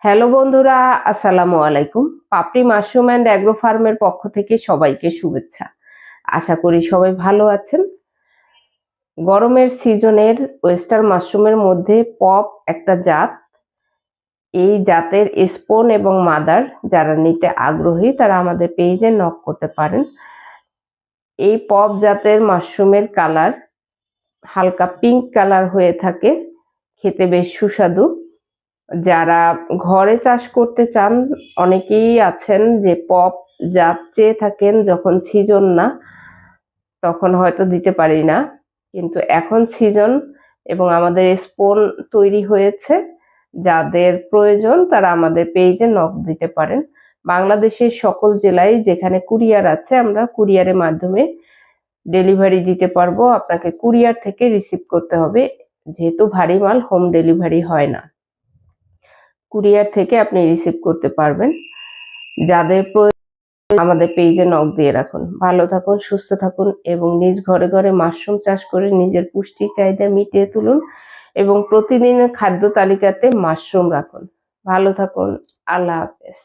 Hello বন্ধুরা, আসসালামু আলাইকুম। পাপড়ি মাশরুম অ্যান্ড অ্যাগ্রো ফার্মের পক্ষ থেকে সবাইকে শুভেচ্ছা। আশা করি সবাই ভালো আছেন। গরমের সিজনের ওয়েস্টার মাশরুমের মধ্যে পপ একটা জাত। এই জাতের স্পোন এবং মাদার যারা নিতে আগ্রহী তারা আমাদের পেজে নক করতে পারেন। এই পপ জাতের মাশরুমের কালার হালকা পিঙ্ক কালার হয়ে থাকে, খেতে বেশ সুস্বাদু। যারা ঘরে চাষ করতে চান, অনেকেই আছেন যে পপ জাত চেয়ে থাকেন, যখন সিজন না তখন হয়তো দিতে পারি না, কিন্তু এখন সিজন এবং আমাদের স্পোন তৈরি হয়েছে। যাদের প্রয়োজন তারা আমাদের পেজে নক দিতে পারেন। বাংলাদেশের সকল জেলায় যেখানে কুরিয়ার আছে আমরা কুরিয়ারের মাধ্যমে ডেলিভারি দিতে পারবো। আপনাকে কুরিয়ার থেকে রিসিভ করতে হবে, যেহেতু ভারী মাল হোম ডেলিভারি হয় না। কুরিয়ার থেকে আপনি রিসিভ করতে পারবেন। যাদের প্রয়োজন আমাদের পেজে নক দিয়ে রাখুন। ভালো থাকুন, সুস্থ থাকুন এবং নিজ ঘরে ঘরে মাশরুম চাষ করে নিজের পুষ্টি চাহিদা মিটিয়ে তুলুন এবং প্রতিদিনের খাদ্য তালিকাতে মাশরুম রাখুন। ভালো থাকুন। আল্লাহ হাফেজ।